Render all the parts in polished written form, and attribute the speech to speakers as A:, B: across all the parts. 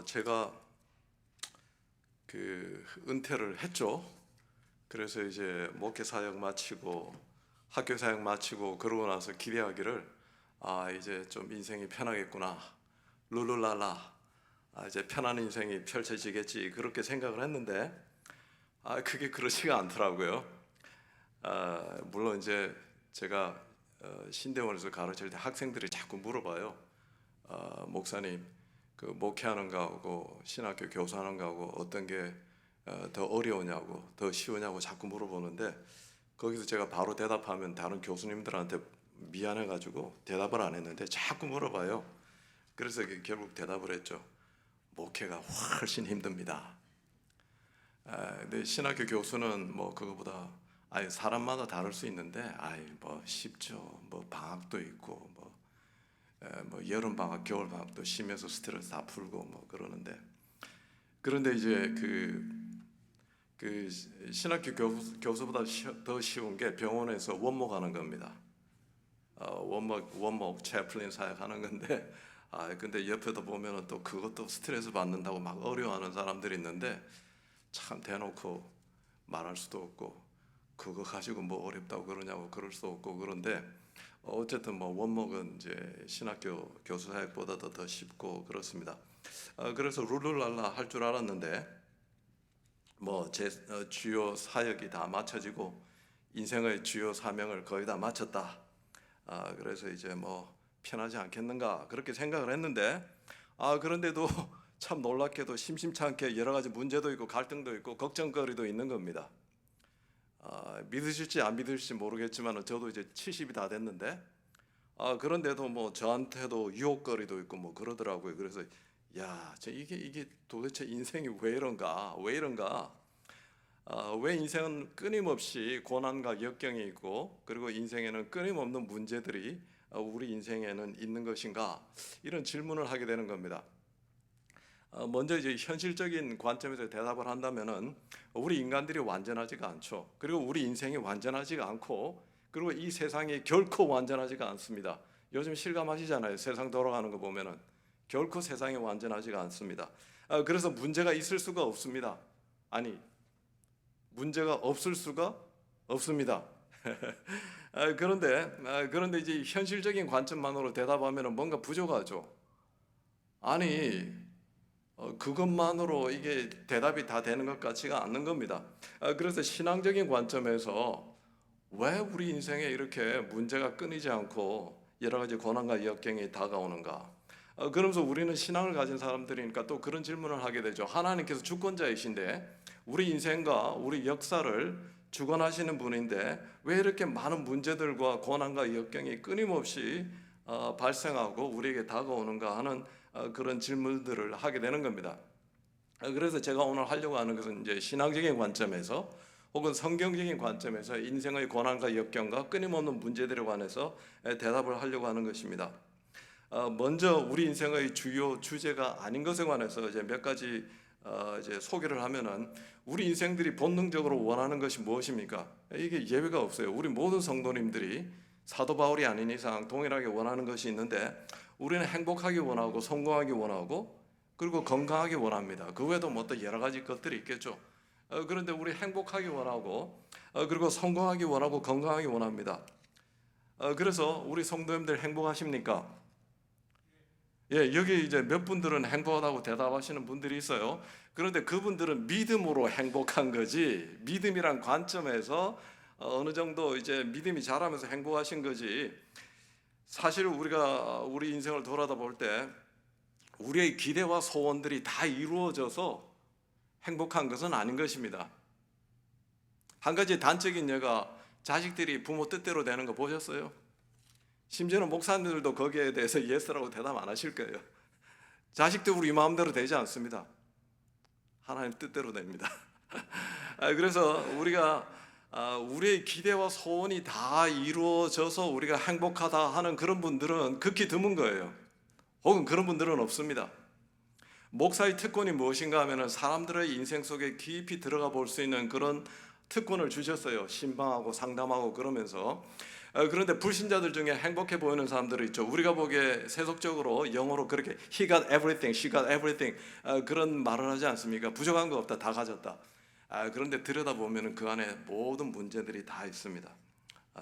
A: 제가 은퇴를 했죠. 그래서 이제 목회 사역 마치고 학교 사역 마치고 그러고 나서 기대하기를 이제 좀 인생이 편하겠구나. 룰루랄라. 이제 편한 인생이 펼쳐지겠지. 그렇게 생각을 했는데 그게 그렇지가 않더라고요. 물론 이제 제가 신대원에서 가르칠 때 학생들이 자꾸 물어봐요. 목사님, 그 목회하는 거하고 신학교 교수하는 거하고 어떤 게 더 어려우냐고, 더 쉬우냐고 자꾸 물어보는데, 거기서 제가 바로 대답하면 다른 교수님들한테 미안해가지고 대답을 안 했는데 자꾸 물어봐요. 그래서 결국 대답을 했죠. 목회가 훨씬 힘듭니다. 근데 신학교 교수는 뭐 그거보다 사람마다 다를 수 있는데 뭐 쉽죠. 뭐 방학도 있고 뭐 여름 방학, 겨울 방학도 쉬면서 스트레스 다 풀고 뭐 그러는데, 그런데 이제 그 신학교 교수보다 더 쉬운 게 병원에서 원목하는 겁니다. 원목 채플린 사역하는 건데, 근데 옆에도 보면은 또 그것도 스트레스 받는다고 막 어려워하는 사람들이 있는데, 참 대놓고 말할 수도 없고 그거 가지고 뭐 어렵다고 그러냐고 그럴 수도 없고. 그런데 어쨌든 뭐 원목은 이제 신학교 교수 사역보다도 더 쉽고 그렇습니다. 그래서 룰루랄라 할 줄 알았는데 뭐 제 주요 사역이 다 마쳐지고 인생의 주요 사명을 거의 다 마쳤다. 그래서 이제 뭐 편하지 않겠는가 그렇게 생각을 했는데, 그런데도 참 놀랍게도 심심찮게 여러 가지 문제도 있고 갈등도 있고 걱정거리도 있는 겁니다. 믿으실지 안 믿으실지 모르겠지만 저도 이제 70이 다 됐는데, 그런데도 뭐 저한테도 유혹거리도 있고 뭐 그러더라고요. 그래서 이게 도대체 인생이 왜 이런가? 왜 인생은 끊임없이 고난과 역경이 있고, 그리고 인생에는 끊임없는 문제들이 우리 인생에는 있는 것인가? 이런 질문을 하게 되는 겁니다. 먼저 이제 현실적인 관점에서 대답을 한다면은 우리 인간들이 완전하지가 않죠. 그리고 우리 인생이 완전하지가 않고, 그리고 이 세상이 결코 완전하지가 않습니다. 요즘 실감하시잖아요. 세상 돌아가는 거 보면은 결코 세상이 완전하지가 않습니다. 그래서 문제가 있을 수가 없습니다. 문제가 없을 수가 없습니다. 그런데 이제 현실적인 관점만으로 대답하면 뭔가 부족하죠. 그것만으로 이게 대답이 다 되는 것 같지가 않는 겁니다. 그래서 신앙적인 관점에서 왜 우리 인생에 이렇게 문제가 끊이지 않고 여러 가지 고난과 역경이 다가오는가? 그러면서 우리는 신앙을 가진 사람들이니까 또 그런 질문을 하게 되죠. 하나님께서 주권자이신데, 우리 인생과 우리 역사를 주관하시는 분인데 왜 이렇게 많은 문제들과 고난과 역경이 끊임없이 발생하고 우리에게 다가오는가 하는 그런 질문들을 하게 되는 겁니다. 그래서 제가 오늘 하려고 하는 것은 이제 신앙적인 관점에서 혹은 성경적인 관점에서 인생의 고난과 역경과 끊임없는 문제들에 관해서 대답을 하려고 하는 것입니다. 먼저 우리 인생의 주요 주제가 아닌 것에 관해서 이제 몇 가지 이제 소개를 하면은, 우리 인생들이 본능적으로 원하는 것이 무엇입니까? 이게 예외가 없어요. 우리 모든 성도님들이 사도 바울이 아닌 이상 동일하게 원하는 것이 있는데, 우리는 행복하기 원하고 성공하기 원하고 그리고 건강하기 원합니다. 그 외에도 뭐 또 여러 가지 것들이 있겠죠. 그런데 우리 행복하기 원하고 그리고 성공하기 원하고 건강하기 원합니다. 그래서 우리 성도님들 행복하십니까? 여기 이제 몇 분들은 행복하다고 대답하시는 분들이 있어요. 그런데 그분들은 믿음으로 행복한 거지, 믿음이란 관점에서 어느 정도 이제 믿음이 자라면서 행복하신 거지, 사실 우리가 우리 인생을 돌아다 볼 때 우리의 기대와 소원들이 다 이루어져서 행복한 것은 아닌 것입니다. 한 가지 단적인 예가, 자식들이 부모 뜻대로 되는 거 보셨어요? 심지어는 목사님들도 거기에 대해서 예스라고 대답 안 하실 거예요. 자식도 우리 마음대로 되지 않습니다. 하나님 뜻대로 됩니다. 그래서 우리가 우리의 기대와 소원이 다 이루어져서 우리가 행복하다 하는 그런 분들은 극히 드문 거예요. 혹은 그런 분들은 없습니다. 목사의 특권이 무엇인가 하면 사람들의 인생 속에 깊이 들어가 볼 수 있는 그런 특권을 주셨어요. 신방하고 상담하고 그러면서. 그런데 불신자들 중에 행복해 보이는 사람들이 있죠. 우리가 보기에 세속적으로 영어로 그렇게 he got everything, she got everything 그런 말을 하지 않습니까? 부족한 거 없다, 다 가졌다. 그런데 들여다보면 그 안에 모든 문제들이 다 있습니다.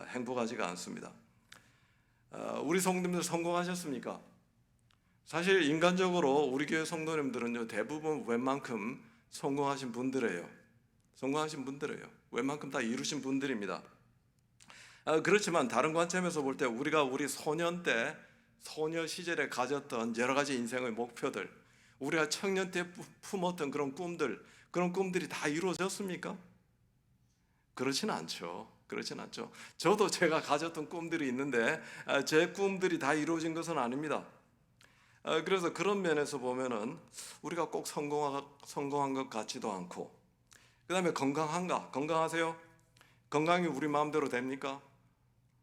A: 행복하지가 않습니다. 우리 성도님들 성공하셨습니까? 사실 인간적으로 우리 교회 성도님들은요, 대부분 웬만큼 성공하신 분들이에요. 성공하신 분들이에요. 웬만큼 다 이루신 분들입니다. 그렇지만 다른 관점에서 볼 때 우리가 우리 소년 때, 소녀 시절에 가졌던 여러 가지 인생의 목표들, 우리가 청년 때 품었던 그런 꿈들, 그런 꿈들이 다 이루어졌습니까? 그렇지는 않죠. 그렇지는 않죠. 저도 제가 가졌던 꿈들이 있는데 제 꿈들이 다 이루어진 것은 아닙니다. 그래서 그런 면에서 보면은 우리가 꼭 성공한 것 같지도 않고, 그 다음에 건강한가? 건강하세요? 건강이 우리 마음대로 됩니까?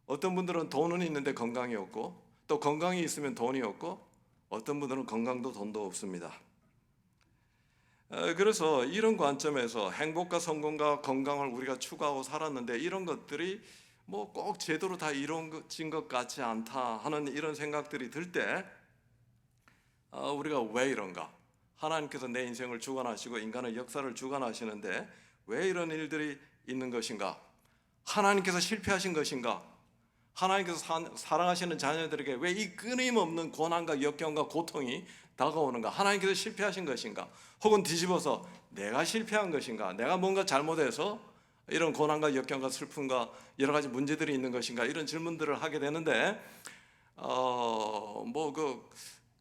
A: 어떤 분들은 돈은 있는데 건강이 없고, 또 건강이 있으면 돈이 없고, 어떤 분들은 건강도 돈도 없습니다. 그래서 이런 관점에서 행복과 성공과 건강을 우리가 추구하고 살았는데 이런 것들이 뭐 꼭 제대로 다 이루어진 것 같지 않다 하는 이런 생각들이 들 때 우리가 왜 이런가? 하나님께서 내 인생을 주관하시고 인간의 역사를 주관하시는데 왜 이런 일들이 있는 것인가? 하나님께서 실패하신 것인가? 하나님께서 사랑하시는 자녀들에게 왜 이 끊임없는 고난과 역경과 고통이 다가오는가? 하나님께서 실패하신 것인가? 혹은 뒤집어서 내가 실패한 것인가? 내가 뭔가 잘못해서 이런 고난과 역경과 슬픔과 여러 가지 문제들이 있는 것인가? 이런 질문들을 하게 되는데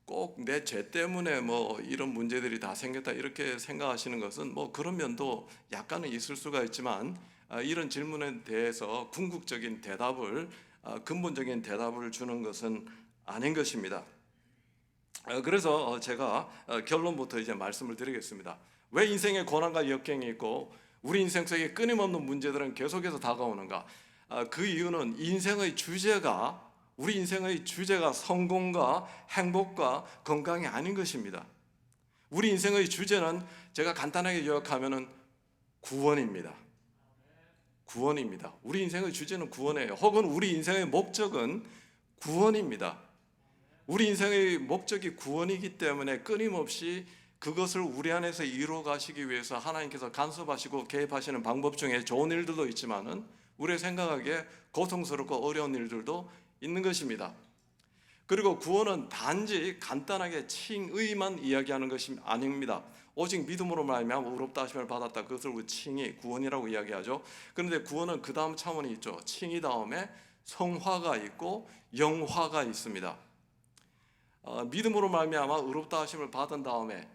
A: 꼭 내 죄 때문에 뭐 이런 문제들이 다 생겼다 이렇게 생각하시는 것은 뭐 그런 면도 약간은 있을 수가 있지만 이런 질문에 대해서 궁극적인 대답을 근본적인 대답을 주는 것은 아닌 것입니다. 그래서 제가 결론부터 이제 말씀을 드리겠습니다. 왜 인생에 고난과 역경이 있고 우리 인생 속에 끊임없는 문제들은 계속해서 다가오는가? 그 이유는 우리 인생의 주제가 성공과 행복과 건강이 아닌 것입니다. 우리 인생의 주제는 제가 간단하게 요약하면은 구원입니다. 구원입니다. 우리 인생의 주제는 구원이에요. 혹은 우리 인생의 목적은 구원입니다. 우리 인생의 목적이 구원이기 때문에 끊임없이 그것을 우리 안에서 이루어 가시기 위해서 하나님께서 간섭하시고 개입하시는 방법 중에 좋은 일들도 있지만은 우리가 생각하기에 고통스럽고 어려운 일들도 있는 것입니다. 그리고 구원은 단지 간단하게 칭의만 이야기하는 것이 아닙니다. 오직 믿음으로 말미암아 의롭다 하심을 받았다. 그것을 우리 칭의, 구원이라고 이야기하죠. 그런데 구원은 그 다음 차원이 있죠. 칭의 다음에 성화가 있고 영화가 있습니다. 믿음으로 말미암아 의롭다 하심을 받은 다음에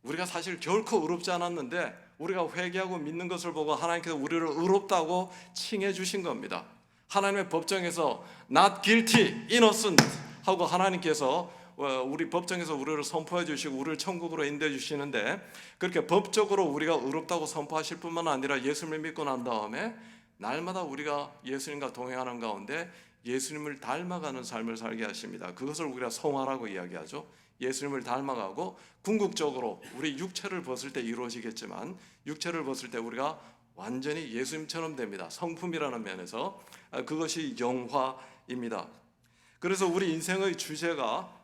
A: 우리가 사실 결코 의롭지 않았는데 우리가 회개하고 믿는 것을 보고 하나님께서 우리를 의롭다고 칭해 주신 겁니다. 하나님의 법정에서 not guilty, innocent 하고 하나님께서 우리 법정에서 우리를 선포해 주시고 우리를 천국으로 인도해 주시는데, 그렇게 법적으로 우리가 의롭다고 선포하실 뿐만 아니라 예수님을 믿고 난 다음에 날마다 우리가 예수님과 동행하는 가운데 예수님을 닮아가는 삶을 살게 하십니다. 그것을 우리가 성화라고 이야기하죠. 예수님을 닮아가고 궁극적으로 우리 육체를 벗을 때 이루어지겠지만 육체를 벗을 때 우리가 완전히 예수님처럼 됩니다. 성품이라는 면에서 그것이 영화입니다. 그래서 우리 인생의 주제가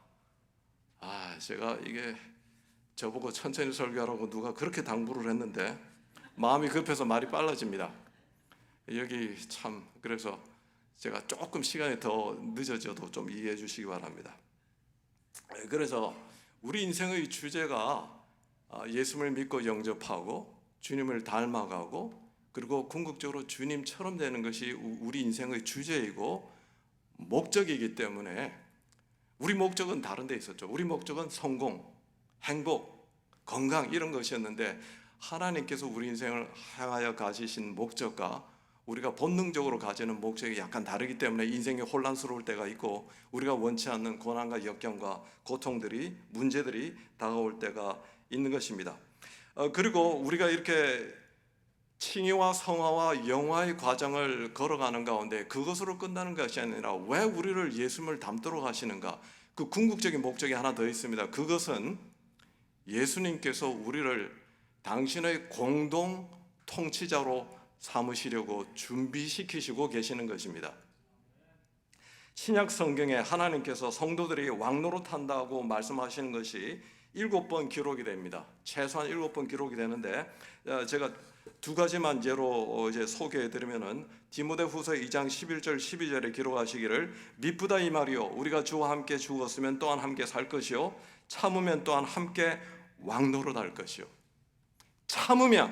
A: 제가 이게 저보고 천천히 설교하라고 누가 그렇게 당부를 했는데 마음이 급해서 말이 빨라집니다. 여기 참 그래서 제가 조금 시간이 더 늦어져도 좀 이해해 주시기 바랍니다. 그래서 우리 인생의 주제가 예수님을 믿고 영접하고 주님을 닮아가고 그리고 궁극적으로 주님처럼 되는 것이 우리 인생의 주제이고 목적이기 때문에 우리 목적은 다른 데 있었죠. 우리 목적은 성공, 행복, 건강 이런 것이었는데 하나님께서 우리 인생을 향하여 가지신 목적과 우리가 본능적으로 가지는 목적이 약간 다르기 때문에 인생이 혼란스러울 때가 있고 우리가 원치 않는 고난과 역경과 고통들이 문제들이 다가올 때가 있는 것입니다. 그리고 우리가 이렇게 칭의와 성화와 영화의 과정을 걸어가는 가운데 그것으로 끝나는 것이 아니라 왜 우리를 예수님을 닮도록 하시는가? 그 궁극적인 목적이 하나 더 있습니다. 그것은 예수님께서 우리를 당신의 공동 통치자로 삼으시려고 준비시키시고 계시는 것입니다. 신약 성경에 하나님께서 성도들이 왕노릇한다고 말씀하시는 것이 7번 기록이 됩니다. 최소한 7번 기록이 되는데 제가 두 가지만 예로 이제 소개해 드리면은 디모데후서 2장 11절 12절에 기록하시기를 미쁘다 이 말이요 우리가 주와 함께 죽었으면 또한 함께 살 것이요 참으면 또한 함께 왕노릇할 것이요. 참으면이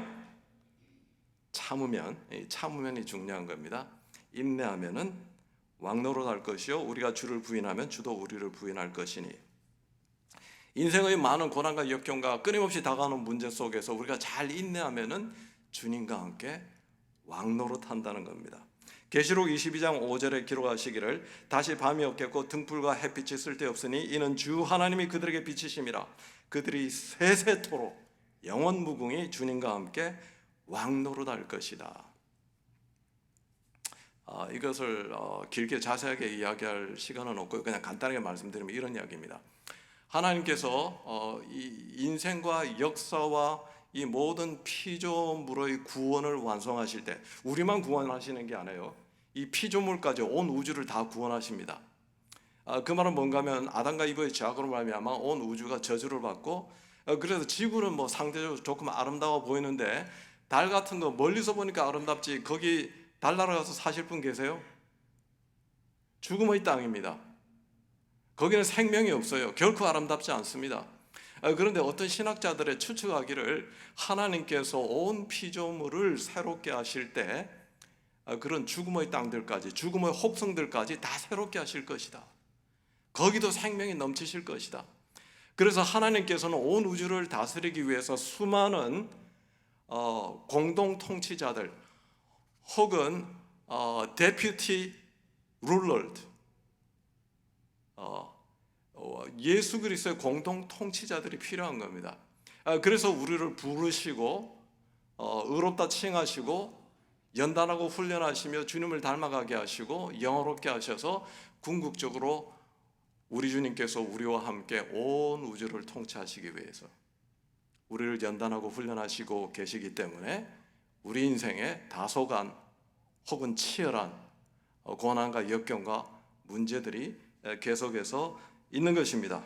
A: 중요한 겁니다. 인내하면은 왕노릇할 것이요 우리가 주를 부인하면 주도 우리를 부인할 것이니. 인생의 많은 고난과 역경과 끊임없이 다가오는 문제 속에서 우리가 잘 인내하면은 주님과 함께 왕노릇한다는 겁니다. 계시록 22장 5절에 기록하시기를 다시 밤이 없겠고 등불과 햇빛이 쓸데없으니 이는 주 하나님이 그들에게 비치심이라. 그들이 세세토록 영원 무궁히 주님과 함께 왕노릇할 것이다. 이것을 길게 자세하게 이야기할 시간은 없고요. 그냥 간단하게 말씀드리면 이런 이야기입니다. 하나님께서 이 인생과 역사와 이 모든 피조물의 구원을 완성하실 때 우리만 구원하시는 게 아니에요. 이 피조물까지 온 우주를 다 구원하십니다. 그 말은 뭔가 하면 아담과 이브의 죄악으로 말미암아 온 우주가 저주를 받고 그래서 지구는 뭐 상대적으로 조금 아름다워 보이는데 달 같은 거 멀리서 보니까 아름답지 거기 달나라 가서 사실 분 계세요? 죽음의 땅입니다. 거기는 생명이 없어요. 결코 아름답지 않습니다. 그런데 어떤 신학자들의 추측하기를 하나님께서 온 피조물을 새롭게 하실 때 그런 죽음의 땅들까지 죽음의 혹성들까지 다 새롭게 하실 것이다. 거기도 생명이 넘치실 것이다. 그래서 하나님께서는 온 우주를 다스리기 위해서 수많은 공동 통치자들 혹은 deputy ruler 예수 그리스도의 공동 통치자들이 필요한 겁니다. 그래서 우리를 부르시고 의롭다 칭하시고 연단하고 훈련하시며 주님을 닮아가게 하시고 영화롭게 하셔서 궁극적으로 우리 주님께서 우리와 함께 온 우주를 통치하시기 위해서 우리를 연단하고 훈련하시고 계시기 때문에 우리 인생에 다소간 혹은 치열한 고난과 역경과 문제들이 계속해서 있는 것입니다.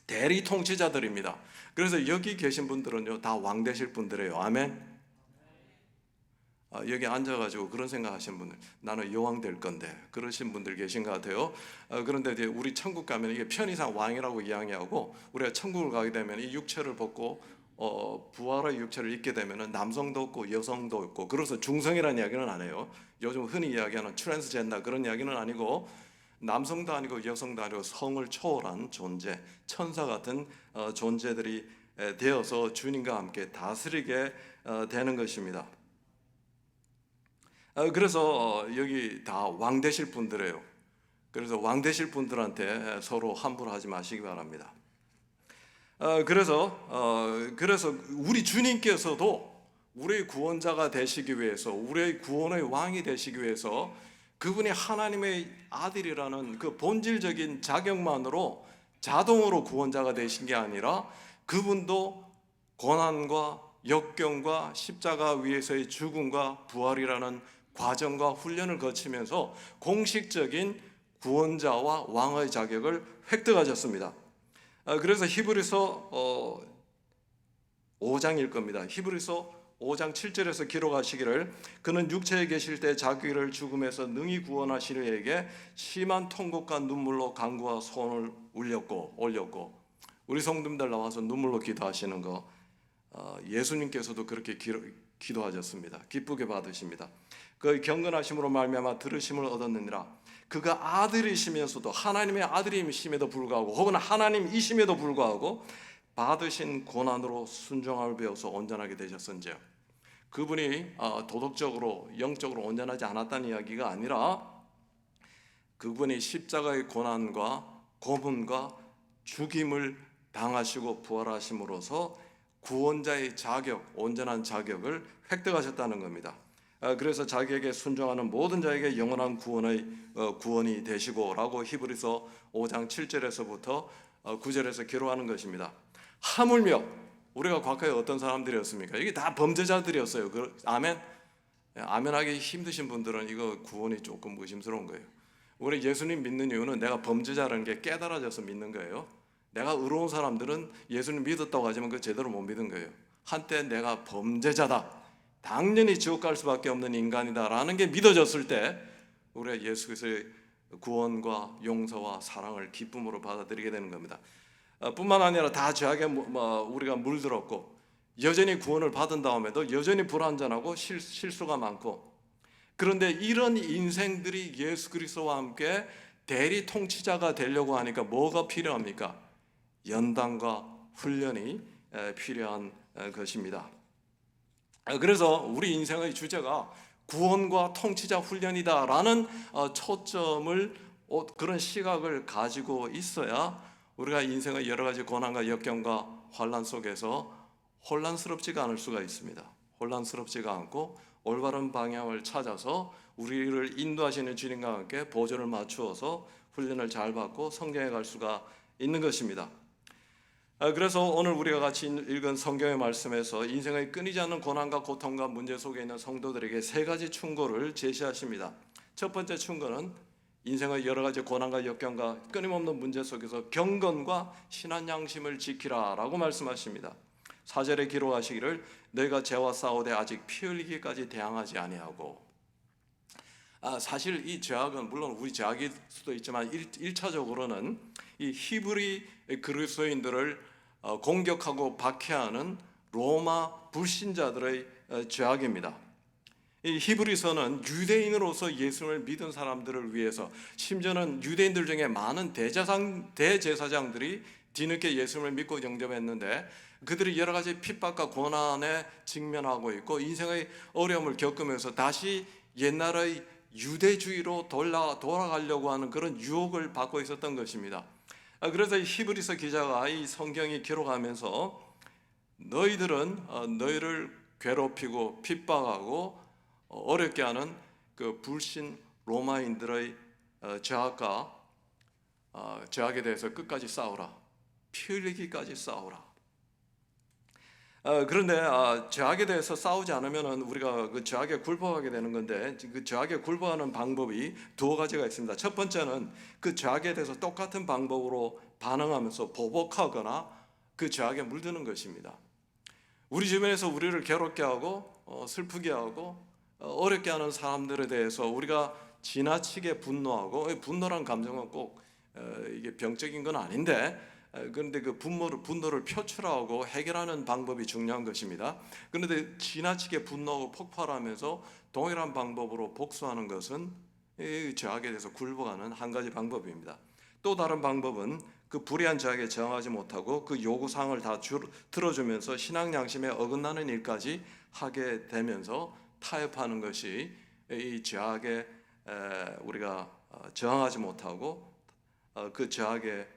A: 대리 통치자들입니다. 그래서 여기 계신 분들은요 다 왕 되실 분들이에요. 아멘. 여기 앉아가지고 그런 생각하시는 분들, 나는 여왕 될 건데 그러신 분들 계신 것 같아요. 그런데 이제 우리 천국 가면 이게 편의상 왕이라고 이야기하고 우리가 천국을 가게 되면 이 육체를 벗고 부활의 육체를 입게 되면 남성도 없고 여성도 없고 그래서 중성이라는 이야기는 안 해요. 요즘 흔히 이야기하는 트랜스젠더 그런 이야기는 아니고 남성도 아니고 여성도 아니고 성을 초월한 존재, 천사 같은 존재들이 되어서 주님과 함께 다스리게 되는 것입니다. 그래서 여기 다 왕 되실 분들이에요. 그래서 왕 되실 분들한테 서로 함부로 하지 마시기 바랍니다. 그래서 우리 주님께서도 우리의 구원자가 되시기 위해서 우리의 구원의 왕이 되시기 위해서 그분이 하나님의 아들이라는 그 본질적인 자격만으로 자동으로 구원자가 되신 게 아니라 그분도 고난과 역경과 십자가 위에서의 죽음과 부활이라는 과정과 훈련을 거치면서 공식적인 구원자와 왕의 자격을 획득하셨습니다. 그래서 히브리서 5장일 겁니다. 히브리서 5장 7절에서 기록하시기를 그는 육체에 계실 때 자기를 죽음에서 능히 구원하시는 이에게 심한 통곡과 눈물로 간구와 손을 올렸고 우리 성도님들 나와서 눈물로 기도하시는 거 예수님께서도 그렇게 기도하셨습니다. 기쁘게 받으십니다. 그 경건하심으로 말미암아 들으심을 얻었느니라. 그가 아들이시면서도 하나님의 아들이심에도 불구하고 혹은 하나님이심에도 불구하고 받으신 고난으로 순종함을 배워서 온전하게 되셨은지요. 그분이 도덕적으로 영적으로 온전하지 않았다는 이야기가 아니라 그분이 십자가의 고난과 고문과 죽임을 당하시고 부활하심으로써 구원자의 자격, 온전한 자격을 획득하셨다는 겁니다. 그래서 자기에게 순종하는 모든 자에게 영원한 구원이 되시고라고 히브리서 5장 7절에서부터 9절에서 기록하는 것입니다. 하물며 우리가 과거에 어떤 사람들이었습니까? 이게 다 범죄자들이었어요. 아멘. 아멘하기 힘드신 분들은 이거 구원이 조금 의심스러운 거예요. 우리 예수님 믿는 이유는 내가 범죄자라는 게 깨달아져서 믿는 거예요. 내가 의로운 사람들은 예수님 믿었다고 하지만 그 제대로 못 믿은 거예요. 한때 내가 범죄자다, 당연히 지옥 갈 수밖에 없는 인간이다라는 게 믿어졌을 때 우리가 예수 그리스도의 구원과 용서와 사랑을 기쁨으로 받아들이게 되는 겁니다. 뿐만 아니라 다 죄악에 우리가 물들었고 여전히 구원을 받은 다음에도 여전히 불완전하고 실수가 많고, 그런데 이런 인생들이 예수 그리스도와 함께 대리 통치자가 되려고 하니까 뭐가 필요합니까? 연단과 훈련이 필요한 것입니다. 그래서 우리 인생의 주제가 구원과 통치자 훈련이다라는 초점을, 그런 시각을 가지고 있어야 우리가 인생의 여러 가지 고난과 역경과 환난 속에서 혼란스럽지가 않을 수가 있습니다. 혼란스럽지가 않고 올바른 방향을 찾아서 우리를 인도하시는 주님과 함께 보조를 맞추어서 훈련을 잘 받고 성경에 갈 수가 있는 것입니다. 그래서 오늘 우리가 같이 읽은 성경의 말씀에서 인생의 끊이지 않는 고난과 고통과 문제 속에 있는 성도들에게 세 가지 충고를 제시하십니다. 첫 번째 충고는 인생의 여러 가지 고난과 역경과 끊임없는 문제 속에서 경건과 신한 양심을 지키라라고 말씀하십니다. 4절에 기록하시기를 너희가 죄와 싸우되 아직 피 흘리기까지 대항하지 아니하고. 사실 이 죄악은 물론 우리 죄악일 수도 있지만 1차적으로는 이 히브리 그리스도인들을 공격하고 박해하는 로마 불신자들의 죄악입니다. 이 히브리서는 유대인으로서 예수를 믿은 사람들을 위해서, 심지어는 유대인들 중에 많은 대제사장들이 뒤늦게 예수를 믿고 영접했는데 그들이 여러 가지 핍박과 고난에 직면하고 있고 인생의 어려움을 겪으면서 다시 옛날의 유대주의로 돌아가려고 하는 그런 유혹을 받고 있었던 것입니다. 그래서 히브리서 기자가 이 성경이 기록하면서 너희들은 너희를 괴롭히고 핍박하고 어렵게 하는 그 불신 로마인들의 죄악에 대해서 끝까지 싸우라, 피 흘리기까지 싸우라. 그런데 죄악에 대해서 싸우지 않으면 우리가 그 죄악에 굴복하게 되는 건데, 그 죄악에 굴복하는 방법이 두 가지가 있습니다. 첫 번째는 그 죄악에 대해서 똑같은 방법으로 반응하면서 보복하거나 그 죄악에 물드는 것입니다. 우리 주변에서 우리를 괴롭게 하고 슬프게 하고 어렵게 하는 사람들에 대해서 우리가 지나치게 분노하고, 분노란 감정은 꼭 이게 병적인 건 아닌데, 그런데 그 분노를 표출하고 해결하는 방법이 중요한 것입니다. 그런데 지나치게 분노하고 폭발하면서 동일한 방법으로 복수하는 것은 이 죄악에 대해서 굴복하는 한 가지 방법입니다. 또 다른 방법은 그 불의한 죄악에 저항하지 못하고 그 요구사항을 다 들어주면서 신앙 양심에 어긋나는 일까지 하게 되면서 타협하는 것이 이 죄악에 우리가 저항하지 못하고 그 죄악에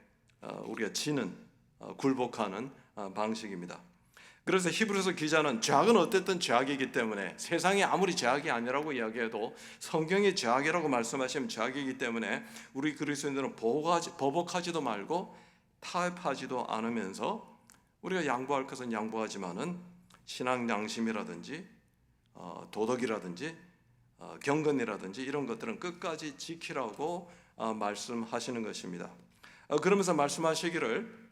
A: 우리가 지는, 굴복하는 방식입니다. 그래서 히브리서 기자는 죄악은 어쨌든 죄악이기 때문에, 세상이 아무리 죄악이 아니라고 이야기해도 성경이 죄악이라고 말씀하시면 죄악이기 때문에 우리 그리스도인들은 보복하지도 말고 타협하지도 않으면서 우리가 양보할 것은 양보하지만은 신앙 양심이라든지 도덕이라든지 경건이라든지 이런 것들은 끝까지 지키라고 말씀하시는 것입니다. 그러면서 말씀하시기를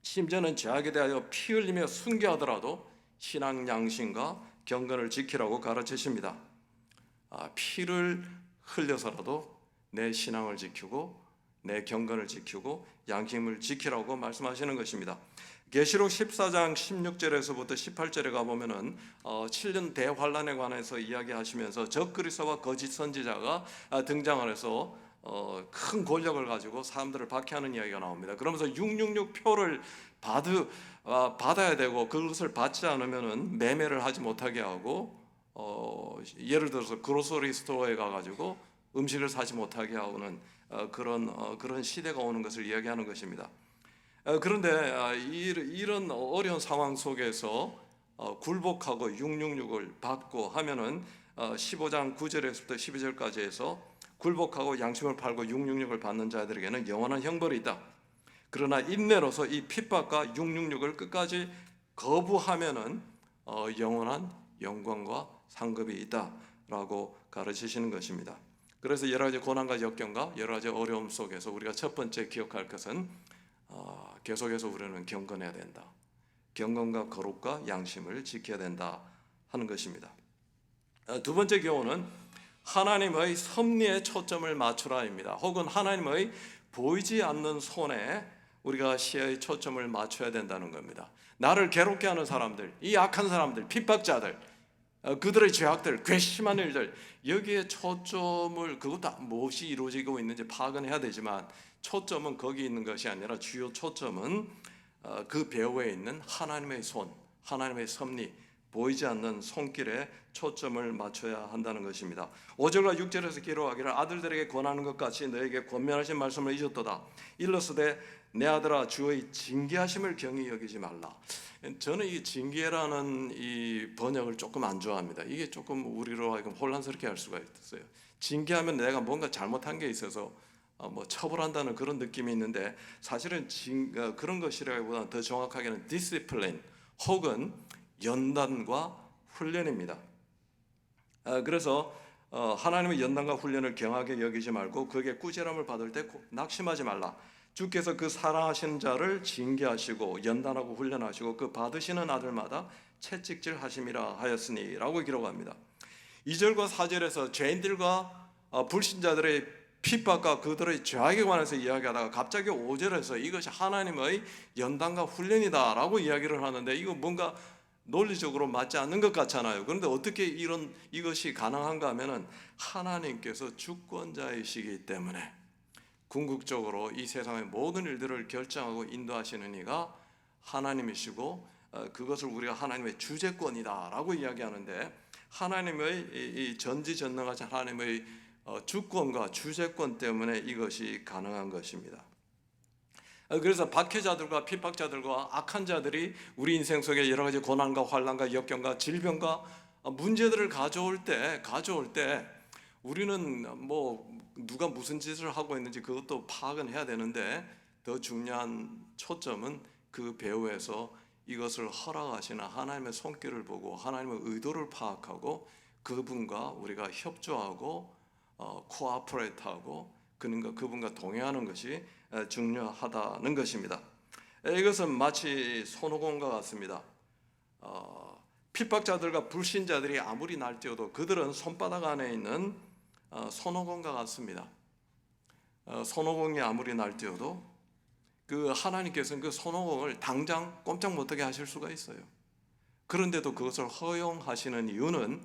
A: 심지어는 죄악에 대하여 피 흘리며 순교하더라도 신앙 양심과 경건을 지키라고 가르치십니다. 피를 흘려서라도 내 신앙을 지키고 내 경건을 지키고 양심을 지키라고 말씀하시는 것입니다. 계시록 14장 16절에서부터 18절에 가보면은 7년 대환란에 관해서 이야기하시면서 적그리스도와 거짓 선지자가 등장을 해서 큰 권력을 가지고 사람들을 박해하는 이야기가 나옵니다. 그러면서 666 표를 받아야 되고 그것을 받지 않으면은 매매를 하지 못하게 하고, 예를 들어서 그로서리 스토어에 가가지고 음식을 사지 못하게 하는 그런 시대가 오는 것을 이야기하는 것입니다. 그런데 이런 어려운 상황 속에서 굴복하고 666을 받고 하면은 15장 9절에서부터 12절까지 해서 굴복하고 양심을 팔고 666을 받는 자들에게는 영원한 형벌이 있다. 그러나 인내로서 이 핍박과 666을 끝까지 거부하면은 영원한 영광과 상급이 있다라고 가르치시는 것입니다. 그래서 여러 가지 고난과 역경과 여러 가지 어려움 속에서 우리가 첫 번째 기억할 것은 계속해서 우리는 경건해야 된다. 경건과 거룩과 양심을 지켜야 된다 하는 것입니다. 두 번째 교훈은 하나님의 섭리에 초점을 맞추라입니다. 혹은 하나님의 보이지 않는 손에 우리가 시야의 초점을 맞춰야 된다는 겁니다. 나를 괴롭게 하는 사람들, 이 악한 사람들, 핍박자들, 그들의 죄악들, 괘씸한 일들, 여기에 초점을, 그것도 무엇이 이루어지고 있는지 파악은 해야 되지만 초점은 거기 있는 것이 아니라 주요 초점은 그 배후에 있는 하나님의 손, 하나님의 섭리, 보이지 않는 손길에 초점을 맞춰야 한다는 것입니다. 5절과 6절에서 기록하기를 아들들에게 권하는 것 같이 너에게 권면하신 말씀을 잊었도다. 일러스되 내 아들아 주의 징계하심을 경히 여기지 말라. 저는 이 징계라는 이 번역을 조금 안 좋아합니다. 이게 조금 우리로 하여금 혼란스럽게 할 수가 있어요. 징계하면 내가 뭔가 잘못한 게 있어서 뭐 처벌한다는 그런 느낌이 있는데 사실은 그런 것이라기보다는 더 정확하게는 디시플린 혹은 연단과 훈련입니다. 그래서 하나님의 연단과 훈련을 경하게 여기지 말고 그에게 꾸지람을 받을 때 낙심하지 말라. 주께서 그 사랑하시는 자를 징계하시고 연단하고 훈련하시고 그 받으시는 아들마다 채찍질 하심이라 하였으니 라고 기록합니다. 2절과 4절에서 죄인들과 불신자들의 핍박과 그들의 죄악에 관해서 이야기하다가 갑자기 5절에서 이것이 하나님의 연단과 훈련이다 라고 이야기를 하는데 이거 뭔가 논리적으로 맞지 않는 것 같잖아요. 그런데 어떻게 이것이 가능한가 하면은 하나님께서 주권자이시기 때문에 궁극적으로 이 세상의 모든 일들을 결정하고 인도하시는 이가 하나님이시고 그것을 우리가 하나님의 주재권이다라고 이야기하는데 하나님의 이 전지전능하신 하나님의 주권과 주재권 때문에 이것이 가능한 것입니다. 그래서 박해자들과 핍박자들과 악한 자들이 우리 인생 속에 여러 가지 고난과 환난과 역경과 질병과 문제들을 가져올 때 우리는 뭐 누가 무슨 짓을 하고 있는지 그것도 파악은 해야 되는데 더 중요한 초점은 그 배후에서 이것을 허락하시는 하나님의 손길을 보고 하나님의 의도를 파악하고 그분과 우리가 협조하고 코아퍼레이트하고 그분과 동행하는 것이 중요하다는 것입니다. 이것은 마치 손오공과 같습니다. 핍박자들과 불신자들이 아무리 날뛰어도 그들은 손바닥 안에 있는 손오공과 같습니다. 손오공이 아무리 날뛰어도 그 하나님께서는 그 손오공을 당장 꼼짝 못하게 하실 수가 있어요. 그런데도 그것을 허용하시는 이유는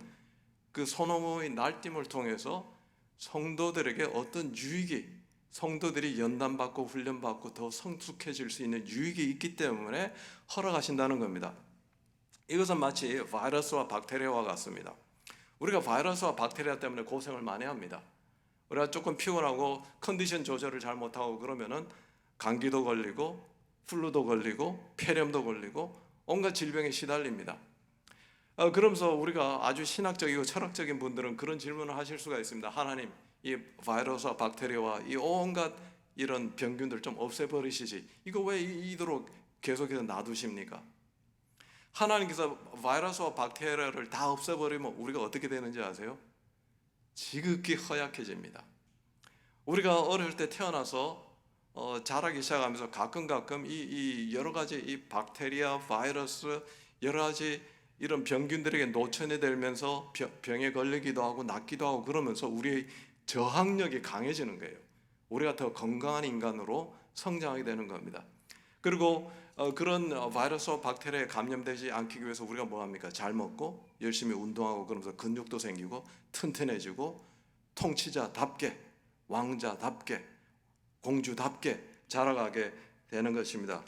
A: 그 손오공의 날뛰임을 통해서 성도들에게 어떤 유익이, 성도들이 연단받고 훈련받고 더 성숙해질 수 있는 유익이 있기 때문에 허락하신다는 겁니다. 이것은 마치 바이러스와 박테리아와 같습니다. 우리가 바이러스와 박테리아 때문에 고생을 많이 합니다. 우리가 조금 피곤하고 컨디션 조절을 잘 못하고 그러면은 감기도 걸리고 플루도 걸리고 폐렴도 걸리고 온갖 질병에 시달립니다. 그러면서 우리가 아주 신학적이고 철학적인 분들은 그런 질문을 하실 수가 있습니다. 하나님, 이 바이러스와 박테리아와 이 온갖 이런 병균들 좀 없애버리시지. 이거 왜 이토록 계속해서 놔두십니까? 하나님께서 바이러스와 박테리아를 다 없애버리면 우리가 어떻게 되는지 아세요? 지극히 허약해집니다. 우리가 어릴 때 태어나서 자라기 시작하면서 가끔 이 여러 가지 이 박테리아, 바이러스 여러 가지 이런 병균들에게 노천이 되면서 병에 걸리기도 하고 낫기도 하고 그러면서 우리의 저항력이 강해지는 거예요. 우리가 더 건강한 인간으로 성장하게 되는 겁니다. 그리고 그런 바이러스와 박테리아에 감염되지 않기 위해서 우리가 뭐 합니까? 잘 먹고 열심히 운동하고 그러면서 근육도 생기고 튼튼해지고 통치자답게 왕자답게 공주답게 자라가게 되는 것입니다.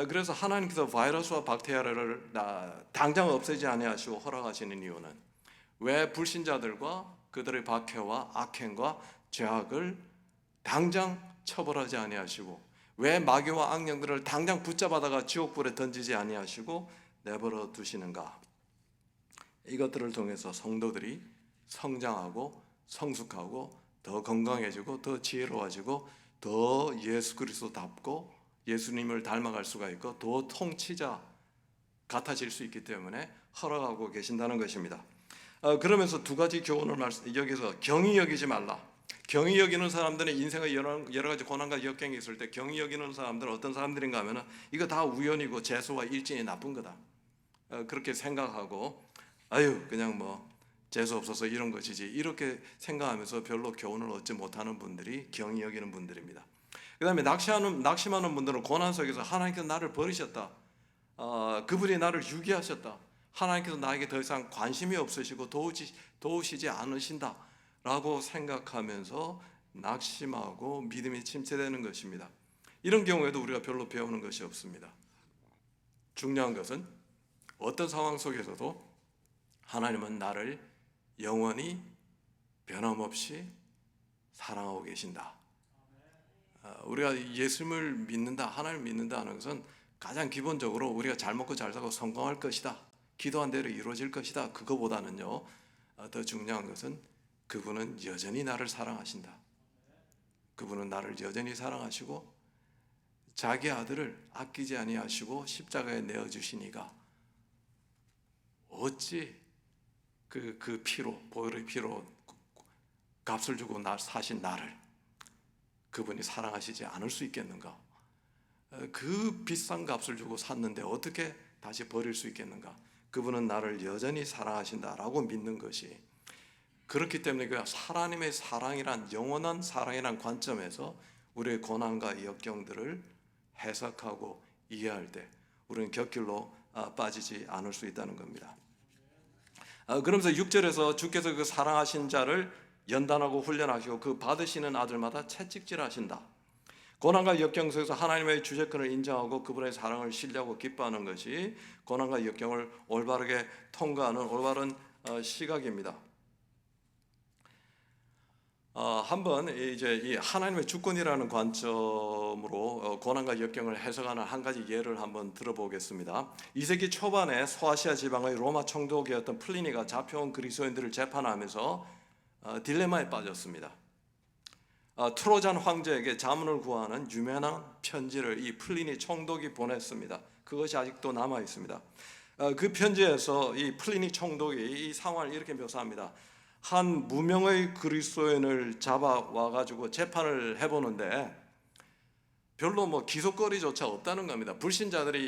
A: 그래서 하나님께서 바이러스와 박테리아를 당장 없애지 아니하시고 허락하시는 이유는 왜 불신자들과 그들의 박해와 악행과 죄악을 당장 처벌하지 아니하시고 왜 마귀와 악령들을 당장 붙잡아다가 지옥불에 던지지 아니하시고 내버려 두시는가? 이것들을 통해서 성도들이 성장하고 성숙하고 더 건강해지고 더 지혜로워지고 더 예수 그리스도답고 예수님을 닮아갈 수가 있고 더 통치자 같아질 수 있기 때문에 허락하고 계신다는 것입니다. 그러면서 두 가지 교훈을 여기서 경히 여기지 말라. 경히 여기는 사람들은 인생의 여러 가지 고난과 역경이 있을 때 경히 여기는 사람들은 어떤 사람들인가 하면은 이거 다 우연이고 재수와 일진이 나쁜 거다. 그렇게 생각하고 아유 그냥 뭐 재수 없어서 이런 것이지 이렇게 생각하면서 별로 교훈을 얻지 못하는 분들이 경히 여기는 분들입니다. 그 다음에 낙심하는 분들은 고난 속에서 하나님께서 나를 버리셨다. 그분이 나를 유기하셨다. 하나님께서 나에게 더 이상 관심이 없으시고 도우시지 않으신다 라고 생각하면서 낙심하고 믿음이 침체되는 것입니다. 이런 경우에도 우리가 별로 배우는 것이 없습니다. 중요한 것은 어떤 상황 속에서도 하나님은 나를 영원히 변함없이 사랑하고 계신다. 우리가 예수님을 믿는다, 하나님을 믿는다 하는 것은 가장 기본적으로 우리가 잘 먹고 잘 살고 성공할 것이다, 기도한 대로 이루어질 것이다, 그거보다는요 더 중요한 것은 그분은 여전히 나를 사랑하신다. 그분은 나를 여전히 사랑하시고 자기 아들을 아끼지 아니하시고 십자가에 내어주시니가 어찌 그 피로, 보혈의 피로 값을 주고 사신 나를 그분이 사랑하시지 않을 수 있겠는가? 그 비싼 값을 주고 샀는데 어떻게 다시 버릴 수 있겠는가? 그분은 나를 여전히 사랑하신다라고 믿는 것이, 그렇기 때문에 그 하나님의 사랑이란, 영원한 사랑이란 관점에서 우리의 고난과 역경들을 해석하고 이해할 때 우리는 곁길로 빠지지 않을 수 있다는 겁니다. 그러면서 6절에서 주께서 그 사랑하신 자를 연단하고 훈련하시고 그 받으시는 아들마다 채찍질하신다. 고난과 역경 속에서 하나님의 주재권을 인정하고 그분의 사랑을 신뢰하고 기뻐하는 것이 고난과 역경을 올바르게 통과하는 올바른 시각입니다. 한번 이제 이 하나님의 주권이라는 관점으로 고난과 역경을 해석하는 한 가지 예를 한번 들어보겠습니다. 2세기 초반에 소아시아 지방의 로마 총독이었던 플리니가 잡혀온 그리스도인들을 재판하면서 딜레마에 빠졌습니다. 트로잔 황제에게 자문을 구하는 유명한 편지를 이 플리니 총독이 보냈습니다. 그것이 아직도 남아 있습니다. 그 편지에서 이 플리니 총독이 이 상황을 이렇게 묘사합니다. 한 무명의 그리스도인을 잡아와 가지고 재판을 해보는데 별로 뭐 기소거리조차 없다는 겁니다. 불신자들이,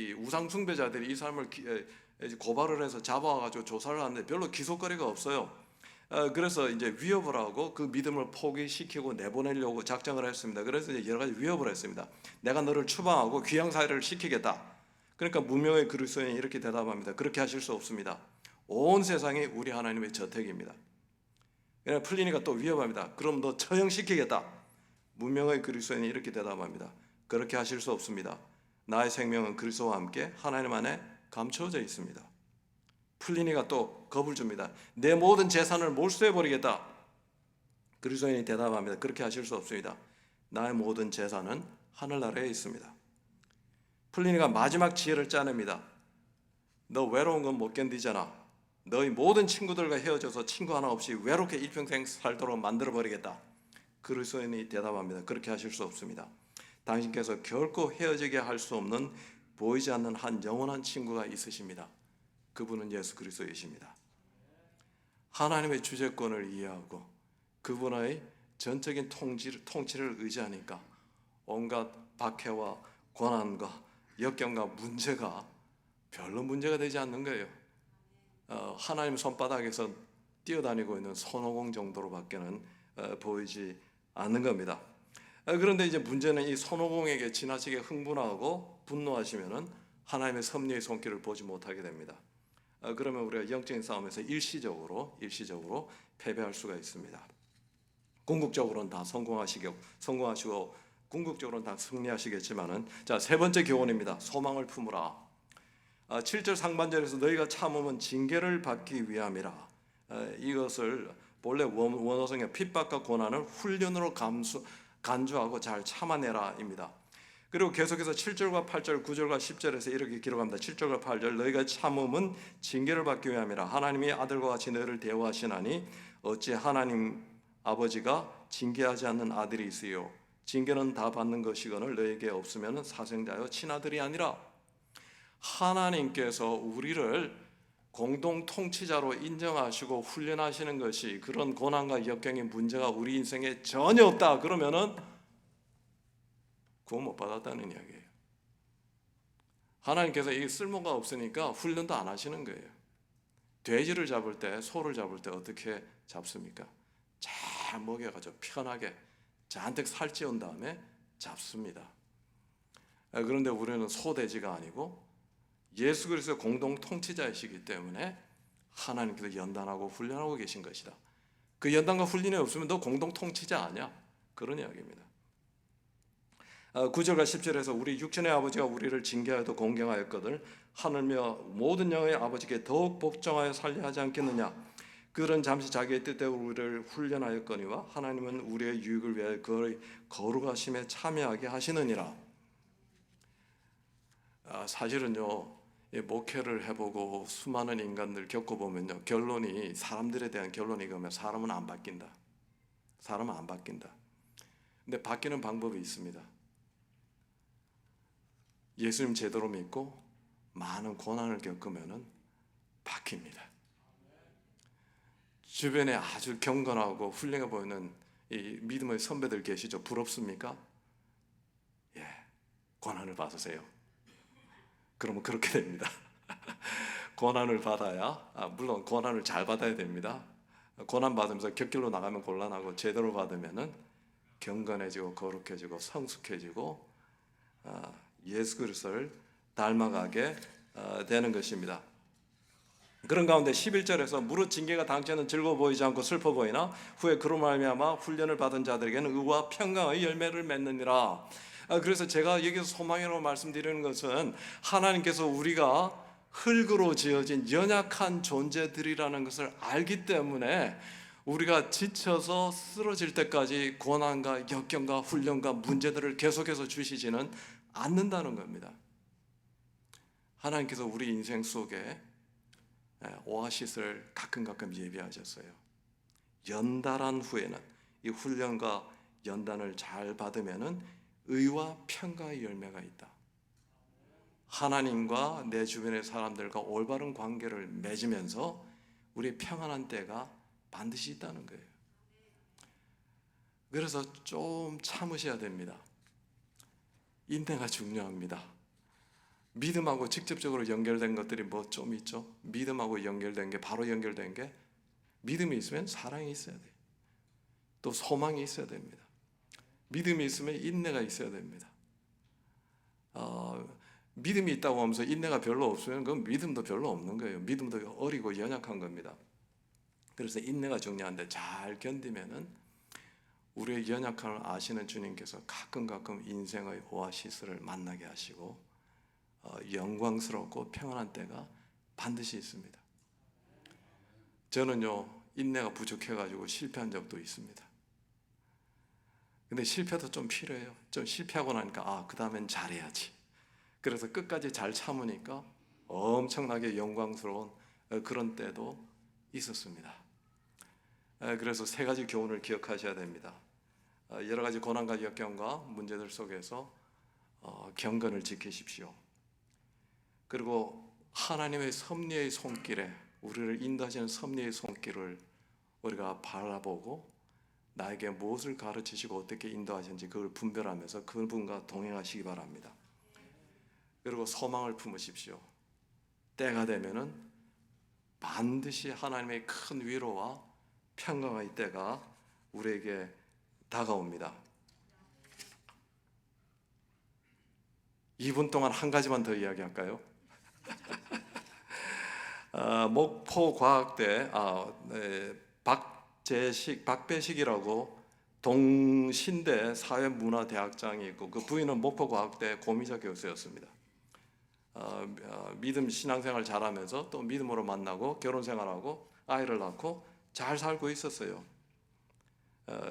A: 이 우상 숭배자들이 이 사람을 고발을 해서 잡아와 가지고 조사를 하는데 별로 기소거리가 없어요. 그래서 이제 위협을 하고 그 믿음을 포기시키고 내보내려고 작정을 했습니다. 그래서 이제 여러 가지 위협을 했습니다. 내가 너를 추방하고 귀양살이를 시키겠다. 그러니까 무명의 그리스도인이 이렇게 대답합니다. 그렇게 하실 수 없습니다. 온 세상이 우리 하나님의 저택입니다. 그러나 플리니가 또 위협합니다. 그럼 너 처형시키겠다. 무명의 그리스도인이 이렇게 대답합니다. 그렇게 하실 수 없습니다. 나의 생명은 그리스도와 함께 하나님 안에 감춰져 있습니다. 플리니가 또 겁을 줍니다. 내 모든 재산을 몰수해버리겠다. 그리스도인이 대답합니다. 그렇게 하실 수 없습니다. 나의 모든 재산은 하늘나라에 있습니다. 플리니가 마지막 지혜를 짜냅니다. 너 외로운 건 못 견디잖아. 너희 모든 친구들과 헤어져서 친구 하나 없이 외롭게 일평생 살도록 만들어버리겠다. 그리스도인이 대답합니다. 그렇게 하실 수 없습니다. 당신께서 결코 헤어지게 할 수 없는 보이지 않는 한 영원한 친구가 있으십니다. 그분은 예수 그리스도이십니다. 하나님의 주재권을 이해하고 그분의 전적인 통치를 의지하니까 온갖 박해와 고난과 역경과 문제가 별로 문제가 되지 않는 거예요. 하나님 손바닥에서 뛰어다니고 있는 손오공 정도로밖에는 보이지 않는 겁니다. 그런데 이제 문제는 이 손오공에게 지나치게 흥분하고 분노하시면은 하나님의 섭리의 손길을 보지 못하게 됩니다. 그러면 우리가 영적인 싸움에서 일시적으로 패배할 수가 있습니다. 궁극적으로는 다 성공하시고 궁극적으로는 다 승리하시겠지만은, 자, 세 번째 교훈입니다. 소망을 품으라. 7절 상반절에서 너희가 참음은 징계를 받기 위함이라. 이것을 본래 원어성의 핍박과 고난을 훈련으로 간주하고 잘 참아내라입니다. 그리고 계속해서 7절과 8절, 9절과 10절에서 이렇게 기록합니다. 7절과 8절 너희가 참음은 징계를 받기 위함이라. 하나님이 아들과 같이 너희를 대우하시나니 어찌 하나님 아버지가 징계하지 않는 아들이 있으요. 징계는 다 받는 것이거늘 너에게 없으면 사생자여 친아들이 아니라. 하나님께서 우리를 공동 통치자로 인정하시고 훈련하시는 것이 그런 고난과 역경의 문제가 우리 인생에 전혀 없다 그러면은 구원 못 받았다는 이야기예요. 하나님께서 이게 쓸모가 없으니까 훈련도 안 하시는 거예요. 돼지를 잡을 때, 소를 잡을 때 어떻게 잡습니까? 잘 먹여가지고 편하게 잔뜩 살찌운 다음에 잡습니다. 그런데 우리는 소돼지가 아니고 예수 그리스도의 공동 통치자이시기 때문에 하나님께서 연단하고 훈련하고 계신 것이다. 그 연단과 훈련이 없으면 너 공동 통치자 아니야? 그런 이야기입니다. 9절과 10절에서 우리 육신의 아버지가 우리를 징계하여도 공경하였거늘 하늘며 모든 영의 아버지께 더욱 복종하여 살려 하지 않겠느냐. 그들은 잠시 자기의 뜻대로 우리를 훈련하였거니와 하나님은 우리의 유익을 위하여 그의 거룩하심에 참여하게 하시느니라. 사실은요, 목회를 해보고 수많은 인간들 겪어보면요, 결론이 사람들에 대한 결론이 그러면 사람은 안 바뀐다. 사람은 안 바뀐다. 근데 바뀌는 방법이 있습니다. 예수님 제대로 믿고 많은 고난을 겪으면은 바뀝니다. 주변에 아주 경건하고 훌륭해 보이는 이 믿음의 선배들 계시죠? 부럽습니까? 예, 고난을 받으세요. 그러면 그렇게 됩니다. 고난을 받아야, 물론 고난을 잘 받아야 됩니다. 고난 받으면서 곁길로 나가면 곤란하고 제대로 받으면은 경건해지고 거룩해지고 성숙해지고 예수 그리스도를 닮아가게 되는 것입니다. 그런 가운데 11절에서 무릇 징계가 당시에는 즐거워 보이지 않고 슬퍼 보이나 후에 그로 말미암아 훈련을 받은 자들에게는 의와 평강의 열매를 맺느니라. 그래서 제가 여기서 소망이라고 말씀드리는 것은 하나님께서 우리가 흙으로 지어진 연약한 존재들이라는 것을 알기 때문에 우리가 지쳐서 쓰러질 때까지 고난과 역경과 훈련과 문제들을 계속해서 주시지는 않는다는 겁니다. 하나님께서 우리 인생 속에 오아시스를 가끔 예비하셨어요. 연달한 후에는 이 훈련과 연단을 잘 받으면은 의와 평강의 열매가 있다. 하나님과 내 주변의 사람들과 올바른 관계를 맺으면서 우리 평안한 때가 반드시 있다는 거예요. 그래서 좀 참으셔야 됩니다. 인내가 중요합니다. 믿음하고 직접적으로 연결된 것들이 뭐 좀 있죠. 믿음하고 연결된 게 바로 연결된 게 믿음이 있으면 사랑이 있어야 돼요. 또 소망이 있어야 됩니다. 믿음이 있으면 인내가 있어야 됩니다. 믿음이 있다고 하면서 인내가 별로 없으면 그건 믿음도 별로 없는 거예요. 믿음도 어리고 연약한 겁니다. 그래서 인내가 중요한데 잘 견디면은 우리의 연약함을 아시는 주님께서 가끔 인생의 오아시스를 만나게 하시고 영광스럽고 평안한 때가 반드시 있습니다. 저는요, 인내가 부족해가지고 실패한 적도 있습니다. 근데 실패도 좀 필요해요. 좀 실패하고 나니까 그 다음엔 잘해야지. 그래서 끝까지 잘 참으니까 엄청나게 영광스러운 그런 때도 있었습니다. 그래서 세 가지 교훈을 기억하셔야 됩니다. 여러 가지 고난과 역경과 문제들 속에서 경건을 지키십시오. 그리고 하나님의 섭리의 손길에 우리를 인도하시는 섭리의 손길을 우리가 바라보고 나에게 무엇을 가르치시고 어떻게 인도하시는지 그걸 분별하면서 그분과 동행하시기 바랍니다. 그리고 소망을 품으십시오. 때가 되면은 반드시 하나님의 큰 위로와 평강의 때가 우리에게 다가옵니다. 2분 동안 한 가지만 더 이야기할까요? 목포과학대 박배식이라고 동신대 사회문화대학장이 있고 그 부인은 목포과학대 고미자 교수였습니다. 믿음 신앙생활 잘하면서 또 믿음으로 만나고 결혼생활하고 아이를 낳고 잘 살고 있었어요.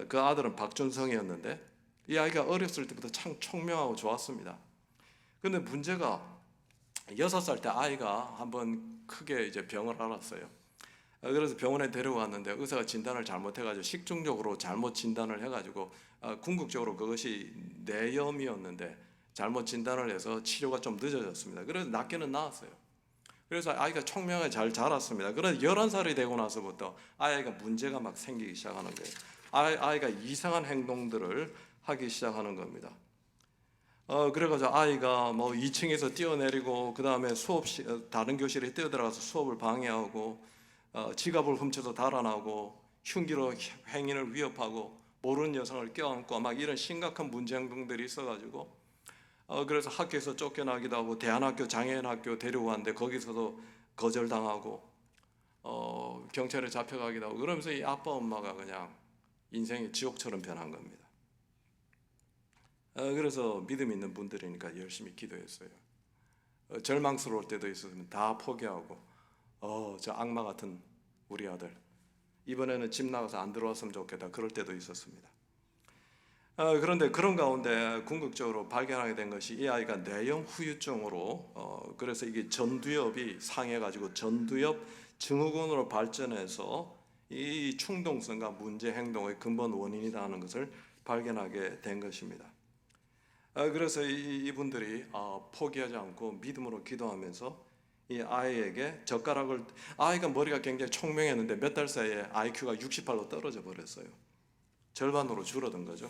A: 그 아들은 박준성이었는데 이 아이가 어렸을 때부터 참 총명하고 좋았습니다. 그런데 문제가 6살 때 아이가 한번 크게 이제 병을 앓았어요. 그래서 병원에 데려갔는데 의사가 진단을 잘못해가지고 식중독으로 잘못 진단을 해가지고 궁극적으로 그것이 뇌염이었는데 잘못 진단을 해서 치료가 좀 늦어졌습니다. 그래서 낫기는 나았어요. 그래서 아이가 총명하게 잘 자랐습니다. 그런데 11살이 되고 나서부터 아이가 문제가 막 생기기 시작하는 거예요. 아이가 이상한 행동들을 하기 시작하는 겁니다. 그래가지고 아이가 뭐 2층에서 뛰어내리고 그 다음에 다른 교실에 뛰어들어가서 수업을 방해하고 지갑을 훔쳐서 달아나고 흉기로 행인을 위협하고 모르는 여성을 껴안고 막 이런 심각한 문제 행동들이 있어가지고 그래서 학교에서 쫓겨나기도 하고 대안학교 장애인학교 데리고 갔는데 거기서도 거절당하고 경찰에 잡혀가기도 하고 그러면서 이 아빠 엄마가 그냥 인생이 지옥처럼 변한 겁니다. 그래서 믿음 있는 분들이니까 열심히 기도했어요. 절망스러울 때도 있었으면 다 포기하고 저 악마 같은 우리 아들 이번에는 집 나가서 안 들어왔으면 좋겠다 그럴 때도 있었습니다. 그런데 그런 가운데 궁극적으로 발견하게 된 것이 이 아이가 내형 후유증으로 그래서 이게 전두엽이 상해가지고 전두엽 증후군으로 발전해서 이 충동성과 문제 행동의 근본 원인이라는 것을 발견하게 된 것입니다. 그래서 이분들이 포기하지 않고 믿음으로 기도하면서 이 아이에게 아이가 머리가 굉장히 총명했는데 몇 달 사이에 IQ가 68로 떨어져 버렸어요. 절반으로 줄어든 거죠.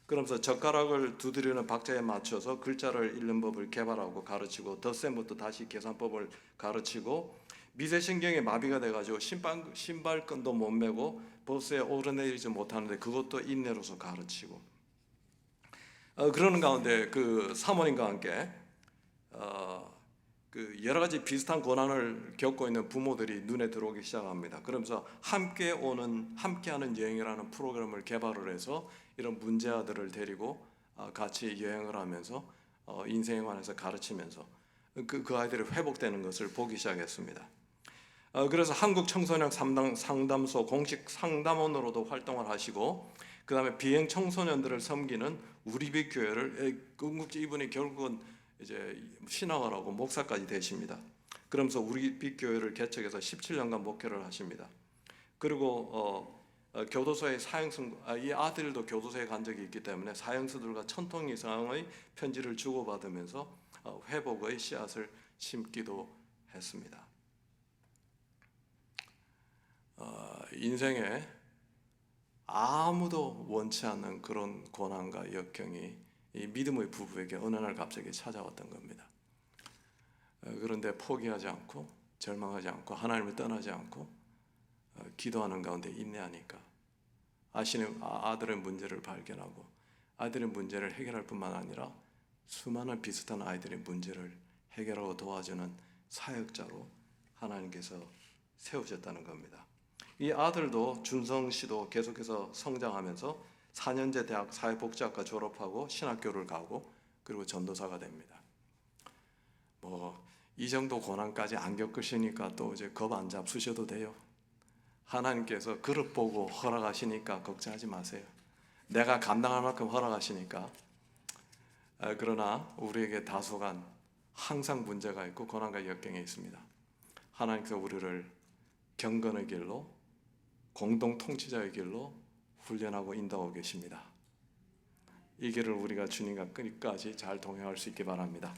A: 그러면서 젓가락을 두드리는 박자에 맞춰서 글자를 읽는 법을 개발하고 가르치고 덧셈부터 다시 계산법을 가르치고 미세신경에 마비가 돼가지고 신발끈도 못 매고 버스에 오르내리지 못하는데 그것도 인내로서 가르치고 그러는 가운데 그 사모님과 함께 그 여러 가지 비슷한 고난을 겪고 있는 부모들이 눈에 들어오기 시작합니다. 그러면서 함께하는 여행이라는 프로그램을 개발을 해서 이런 문제 아들을 데리고 같이 여행을 하면서 인생에 관해서 가르치면서 그 아이들이 회복되는 것을 보기 시작했습니다. 그래서 한국 청소년 상담소 공식 상담원으로도 활동을 하시고 그 다음에 비행 청소년들을 섬기는 우리빛 교회를 이분이 결국은 이제 신학을 하고 목사까지 되십니다. 그러면서 우리빛 교회를 개척해서 17년간 목회를 하십니다. 그리고 교도소의 사형수 이 아들도 교도소에 간 적이 있기 때문에 사형수들과 1000통 이상의 편지를 주고받으면서 회복의 씨앗을 심기도 했습니다. 인생에 아무도 원치 않는 그런 고난과 역경이 이 믿음의 부부에게 어느 날 갑자기 찾아왔던 겁니다. 그런데 포기하지 않고 절망하지 않고 하나님을 떠나지 않고 기도하는 가운데 인내하니까 아들의 문제를 발견하고 아들의 문제를 해결할 뿐만 아니라 수많은 비슷한 아이들의 문제를 해결하고 도와주는 사역자로 하나님께서 세우셨다는 겁니다. 이 아들도 준성 씨도 계속해서 성장하면서 4년제 대학 사회복지학과 졸업하고 신학교를 가고 그리고 전도사가 됩니다. 이 정도 고난까지 안 겪으시니까 또 이제 겁 안 잡수셔도 돼요. 하나님께서 그릇 보고 허락하시니까 걱정하지 마세요. 내가 감당할 만큼 허락하시니까. 그러나 우리에게 다소간 항상 문제가 있고 고난과 역경이 있습니다. 하나님께서 우리를 경건의 길로 공동 통치자의 길로 훈련하고 인도하고 계십니다. 이 길을 우리가 주님과 끝까지 잘 동행할 수 있기 바랍니다.